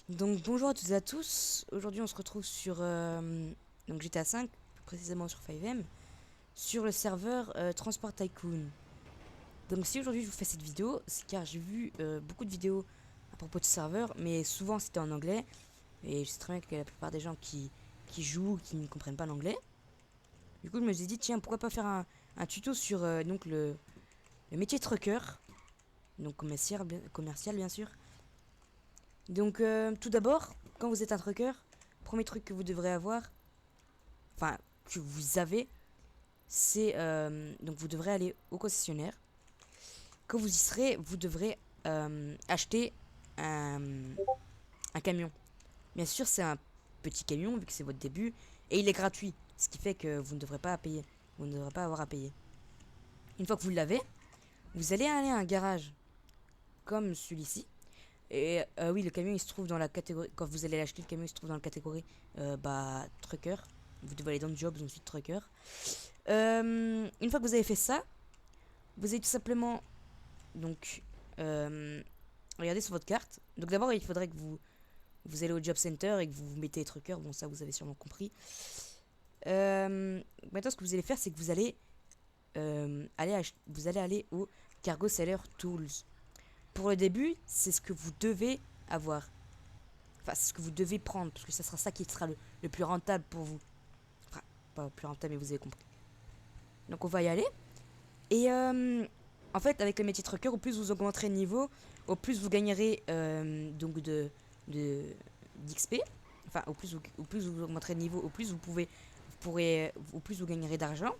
Donc bonjour à toutes et à tous, aujourd'hui on se retrouve sur donc GTA 5, plus précisément sur 5M, sur le serveur Transport Tycoon. Donc si aujourd'hui je vous fais cette vidéo, c'est car j'ai vu beaucoup de vidéos à propos de ce serveur, mais souvent c'était en anglais, et je sais très bien que la plupart des gens qui jouent, qui ne comprennent pas l'anglais. Du coup je me suis dit tiens pourquoi pas faire un tuto sur donc le métier de trucker, donc commercial bien sûr. Donc tout d'abord, quand vous êtes un trucker, premier truc que vous devrez avoir, enfin que vous avez, c'est donc vous devrez aller au concessionnaire. Quand vous y serez, vous devrez acheter un, un camion. Bien sûr, c'est un petit camion vu que c'est votre début et il est gratuit, ce qui fait que vous ne devrez pas payer, vous ne devrez pas avoir à payer. Une fois que vous l'avez, vous allez aller à un garage comme celui-ci. Et oui, le camion il se trouve dans la catégorie. Quand vous allez l'acheter, le camion il se trouve dans la catégorie trucker. Vous devez aller dans le job, ensuite trucker. Une fois que vous avez fait ça, vous allez tout simplement donc regardez sur votre carte. Donc d'abord, il faudrait que vous allez au job center et que vous mettez trucker. Bon, ça vous avez sûrement compris. Maintenant, ce que vous allez faire, c'est que vous allez vous allez aller au Cargo Seller Tools. Pour le début, c'est ce que vous devez avoir. Enfin, c'est ce que vous devez prendre, parce que ça sera ça qui sera le plus rentable pour vous. Enfin, pas le plus rentable, mais vous avez compris. Donc on va y aller. Et en fait, avec le métier trucker, au plus vous augmenterez de niveau, au plus vous gagnerez donc d'XP. Enfin, au plus vous augmenterez de niveau, au plus au plus vous gagnerez d'argent.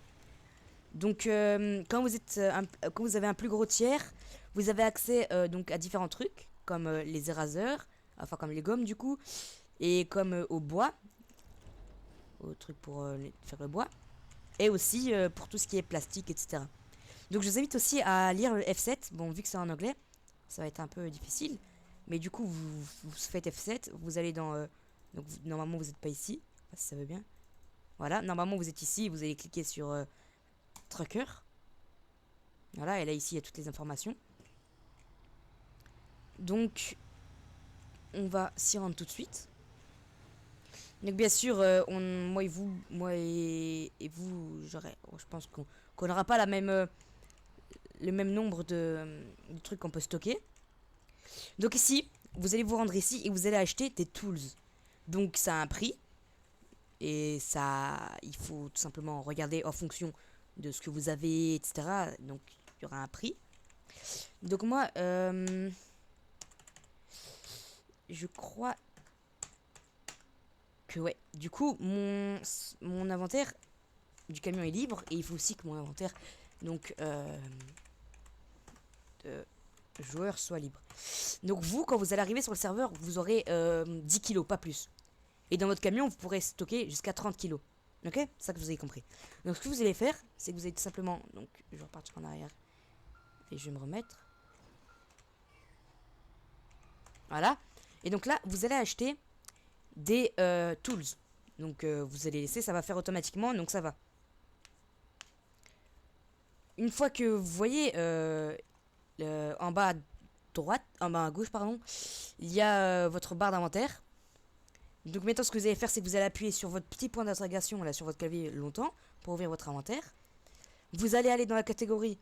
Donc, quand vous avez un plus gros tiers, vous avez accès donc à différents trucs, comme les éraseurs, enfin comme les gommes du coup, et comme au bois, au truc pour faire le bois, et aussi pour tout ce qui est plastique, etc. Donc, je vous invite aussi à lire le F7. Bon, vu que c'est en anglais, ça va être un peu difficile, mais du coup, vous faites F7, vous allez dans donc normalement vous n'êtes pas ici, si ça veut bien. Voilà, normalement vous êtes ici, vous allez cliquer sur Trucker. Voilà, et là ici il y a toutes les informations. Donc on va s'y rendre tout de suite. Donc bien sûr, moi et vous, je pense qu'on n'aura pas le même nombre de trucs qu'on peut stocker. Donc ici, vous allez vous rendre ici et vous allez acheter des tools. Donc ça a un prix et ça, il faut tout simplement regarder en fonction de ce que vous avez, etc. Donc il y aura un prix. Donc moi, je crois que ouais. Du coup, mon inventaire du camion est libre et il faut aussi que mon inventaire donc de joueur soit libre. Donc vous, quand vous allez arriver sur le serveur, vous aurez 10 kilos, pas plus. Et dans votre camion, vous pourrez stocker jusqu'à 30 kilos. Ok? C'est ça que vous avez compris. Donc ce que vous allez faire, c'est que vous allez tout simplement... Donc je vais repartir en arrière et je vais me remettre. Voilà. Et donc là, vous allez acheter des tools. Donc vous allez laisser, ça va faire automatiquement, donc ça va. Une fois que vous voyez en bas à droite, en bas à gauche, pardon, il y a votre barre d'inventaire. Donc maintenant, ce que vous allez faire, c'est que vous allez appuyer sur votre petit point d'interrogation là sur votre clavier longtemps pour ouvrir votre inventaire. Vous allez aller dans la catégorie.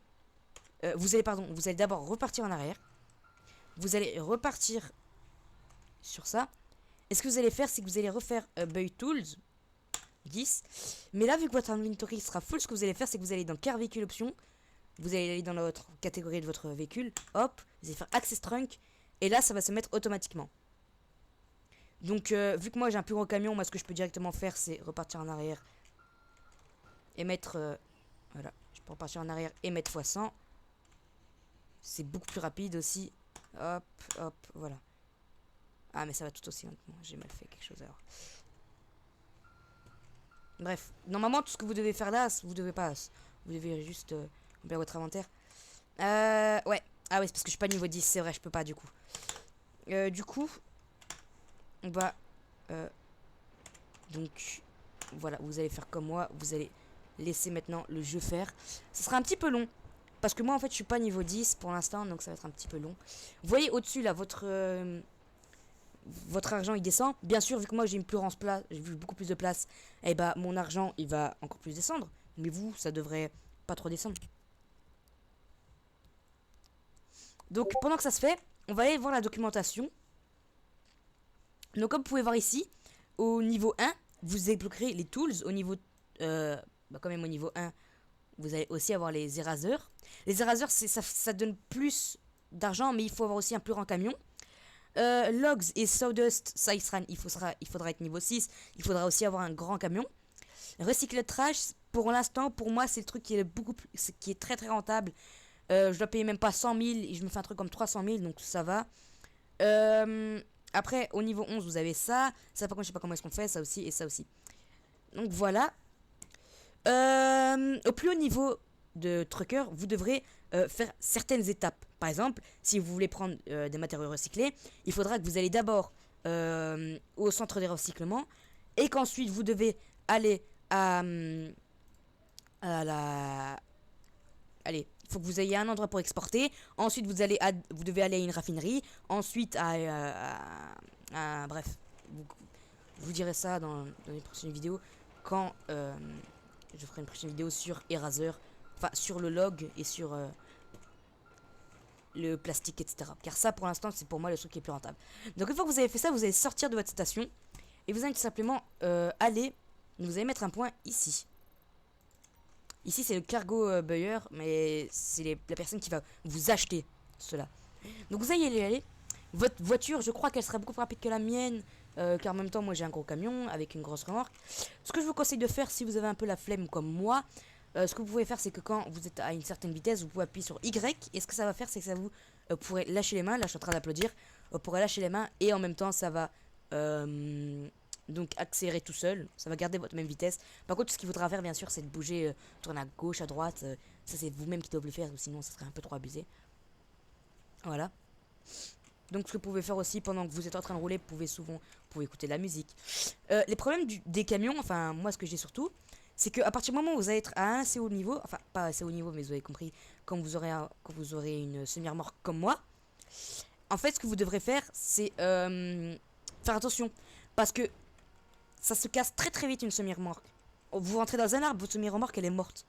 Vous allez d'abord repartir en arrière. Vous allez repartir sur ça. Et ce que vous allez faire, c'est que vous allez refaire Buy Tools 10. Mais là, vu que votre inventory sera full, ce que vous allez faire, c'est que vous allez dans Car Véhicule Options. Vous allez aller dans votre catégorie de votre véhicule. Hop, vous allez faire Access Trunk. Et là, ça va se mettre automatiquement. Donc, vu que moi j'ai un plus gros camion, moi ce que je peux directement faire, c'est repartir en arrière. Et mettre. Voilà, je peux repartir en arrière et mettre x100. C'est beaucoup plus rapide aussi. Hop, hop, voilà. Ah, mais ça va tout aussi lentement. J'ai mal fait quelque chose alors. Bref, normalement, tout ce que vous devez faire là, vous devez pas. Vous devez juste remplir votre inventaire. Ouais. Ah, ouais, c'est parce que je suis pas niveau 10, c'est vrai, je peux pas du coup. Du coup, on va. Donc, voilà, vous allez faire comme moi. Vous allez laisser maintenant le jeu faire. Ça sera un petit peu long. Parce que moi, en fait, je suis pas niveau 10 pour l'instant, donc ça va être un petit peu long. Vous voyez au-dessus, là, votre argent il descend. Bien sûr, vu que moi j'ai une plus grande place, j'ai vu beaucoup plus de place, et bah mon argent il va encore plus descendre. Mais vous, ça devrait pas trop descendre. Donc pendant que ça se fait, on va aller voir la documentation. Donc comme vous pouvez voir ici, au niveau 1, vous débloquerez les tools. Au niveau, quand même au niveau 1, vous allez aussi avoir les éraseurs. Les éraseurs, ça donne plus d'argent, mais il faut avoir aussi un plus grand camion. Logs et Sawdust, ça il faudra être niveau 6. Il faudra aussi avoir un grand camion. Recycle trash, pour l'instant, pour moi, c'est le truc qui est qui est très très rentable. Je dois payer même pas 100 000 et je me fais un truc comme 300 000, donc ça va. Après, au niveau 11, vous avez ça. Ça, par contre, je sais pas comment est-ce qu'on fait, ça aussi et ça aussi. Donc voilà. Au plus haut niveau de trucker, vous devrez faire certaines étapes. Par exemple, si vous voulez prendre des matériaux recyclés, il faudra que vous allez d'abord au centre des recyclements et qu'ensuite vous devez aller à la... Allez, il faut que vous ayez un endroit pour exporter. Ensuite, vous devez aller à une raffinerie. Ensuite, bref, je vous dirai ça dans les prochaines vidéos. Quand je ferai une prochaine vidéo sur Eraser. Enfin, sur le log et sur le plastique, etc. Car ça, pour l'instant, c'est pour moi le truc qui est plus rentable. Donc, une fois que vous avez fait ça, vous allez sortir de votre station. Et vous allez tout simplement aller... Vous allez mettre un point ici. Ici, c'est le cargo buyer, mais c'est la personne qui va vous acheter cela. Donc, vous allez y aller. Votre voiture, je crois qu'elle sera beaucoup plus rapide que la mienne, car en même temps, moi, j'ai un gros camion avec une grosse remorque. Ce que je vous conseille de faire, si vous avez un peu la flemme comme moi, ce que vous pouvez faire, c'est que quand vous êtes à une certaine vitesse, vous pouvez appuyer sur Y. Et ce que ça va faire, c'est que ça vous pourrez lâcher les mains. Là, je suis en train d'applaudir. Vous pourrez lâcher les mains et en même temps, ça va... donc accélérer tout seul, ça va garder votre même vitesse. Par contre, ce qu'il faudra faire bien sûr, c'est de bouger, tourner à gauche, à droite. Ça c'est vous-même qui devez le faire, ou sinon ça serait un peu trop abusé. Voilà. Donc ce que vous pouvez faire aussi pendant que vous êtes en train de rouler, vous pouvez écouter de la musique. Les problèmes des camions, enfin moi ce que j'ai surtout, c'est qu'à partir du moment où vous allez être à un assez haut niveau, enfin pas assez haut niveau, mais vous avez compris, quand vous aurez une semi-remorque comme moi, en fait ce que vous devrez faire, c'est faire attention. Parce que ça se casse très très vite une semi-remorque. Vous rentrez dans un arbre, votre semi-remorque elle est morte.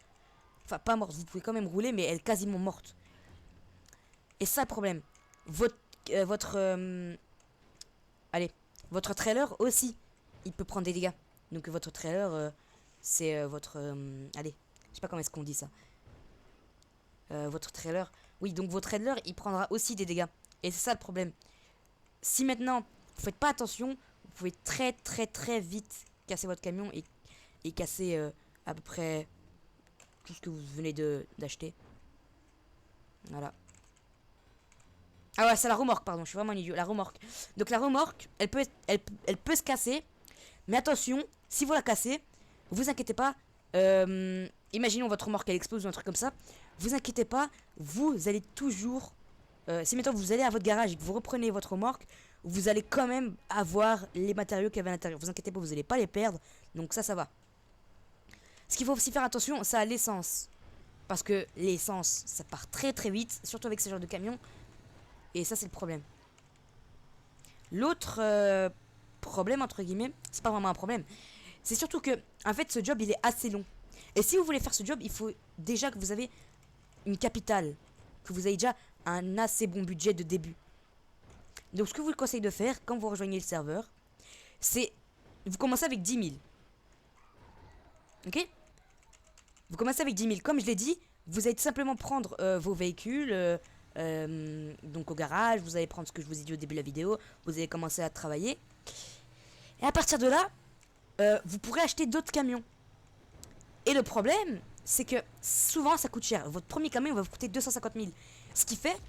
Enfin pas morte, vous pouvez quand même rouler, mais elle est quasiment morte. Et ça le problème. Allez, votre trailer aussi, il peut prendre des dégâts. Donc votre trailer, c'est votre... allez, je sais pas comment est-ce qu'on dit ça. Votre trailer... Oui, donc votre trailer, il prendra aussi des dégâts. Et c'est ça le problème. Si maintenant, vous faites pas attention... Vous pouvez très très très vite casser votre camion et casser à peu près tout ce que vous venez d'acheter. Voilà. Ah ouais, c'est la remorque, pardon, je suis vraiment un idiot. La remorque. Donc la remorque, elle peut se casser. Mais attention, si vous la cassez, vous inquiétez pas. Imaginons votre remorque, elle explose ou un truc comme ça. Vous inquiétez pas, vous allez toujours... si maintenant vous allez à votre garage et que vous reprenez votre remorque, vous allez quand même avoir les matériaux qu'il y avait à l'intérieur. Vous inquiétez pas, vous n'allez pas les perdre. Donc ça va. Ce qu'il faut aussi faire attention, c'est à l'essence. Parce que l'essence, ça part très très vite. Surtout avec ce genre de camion. Et ça, c'est le problème. L'autre problème, entre guillemets, c'est pas vraiment un problème. C'est surtout que, en fait, ce job, il est assez long. Et si vous voulez faire ce job, il faut déjà que vous avez une capitale. Que vous ayez déjà un assez bon budget de début. Donc ce que je vous conseille de faire quand vous rejoignez le serveur, c'est vous commencez avec 10 000. Ok? Vous commencez avec 10 000. Comme je l'ai dit, vous allez tout simplement prendre vos véhicules donc au garage. Vous allez prendre ce que je vous ai dit au début de la vidéo. Vous allez commencer à travailler. Et à partir de là, vous pourrez acheter d'autres camions. Et le problème, c'est que souvent ça coûte cher. Votre premier camion va vous coûter 250 000. Ce qui fait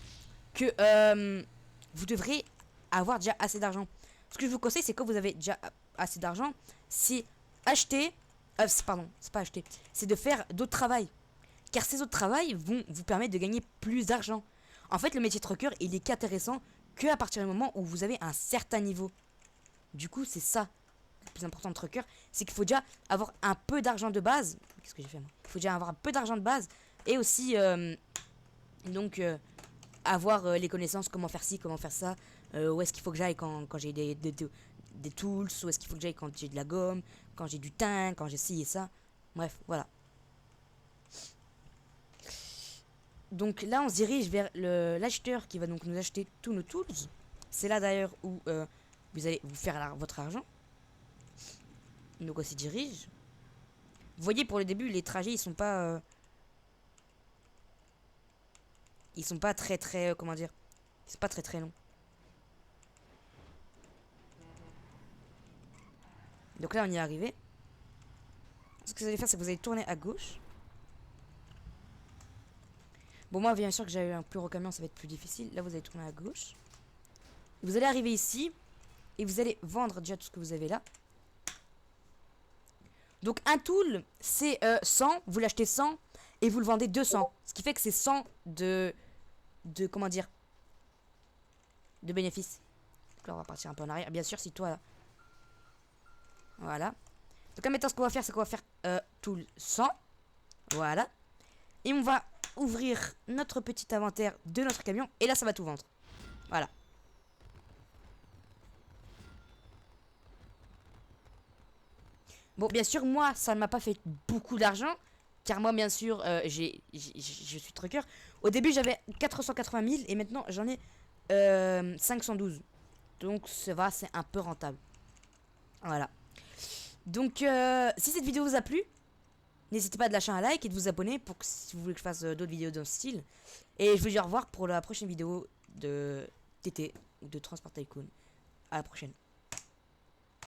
que... vous devrez avoir déjà assez d'argent. Ce que je vous conseille, c'est quand vous avez déjà assez d'argent, c'est acheter... pardon, c'est pas acheter. C'est de faire d'autres travails. Car ces autres travails vont vous permettre de gagner plus d'argent. En fait, le métier trucker, il est qu'intéressant qu'à partir du moment où vous avez un certain niveau. Du coup, c'est ça le plus important de trucker. C'est qu'il faut déjà avoir un peu d'argent de base. Qu'est-ce que j'ai fait, moi? Il faut déjà avoir un peu d'argent de base. Et aussi, avoir les connaissances, comment faire ci, comment faire ça, où est-ce qu'il faut que j'aille quand j'ai des tools, où est-ce qu'il faut que j'aille quand j'ai de la gomme, quand j'ai du thym, quand j'ai ci et ça. Bref, voilà. Donc là, on se dirige vers l'acheteur qui va donc nous acheter tous nos tools. C'est là d'ailleurs où vous allez vous faire votre argent. Donc on s'y dirige. Vous voyez, pour le début, les trajets, ils sont pas très comment dire, ils sont pas très longs. Donc là, on y est arrivé. Ce que vous allez faire, c'est que vous allez tourner à gauche. Bon, moi, bien sûr que j'ai eu un plus gros camion, ça va être plus difficile. Là, vous allez tourner à gauche. Vous allez arriver ici. Et vous allez vendre déjà tout ce que vous avez là. Donc, un tool, c'est 100. Vous l'achetez 100 et vous le vendez 200. Ce qui fait que c'est 100 comment dire, de bénéfices. Donc là, on va partir un peu en arrière. Bien sûr, si toi... Voilà. Donc là, maintenant, ce qu'on va faire, c'est qu'on va faire tool 100. Voilà. Et on va ouvrir notre petit inventaire de notre camion. Et là, ça va tout vendre. Voilà. Bon, bien sûr, moi, ça ne m'a pas fait beaucoup d'argent. Car moi, bien sûr, je suis trucker. Au début, j'avais 480 000 et maintenant, j'en ai 512. Donc, ça va, c'est un peu rentable. Voilà. Donc, si cette vidéo vous a plu, n'hésitez pas à lâcher un like et de vous abonner pour que si vous voulez que je fasse d'autres vidéos dans ce style. Et je vous dis au revoir pour la prochaine vidéo de TT ou de Transport Tycoon. À la prochaine.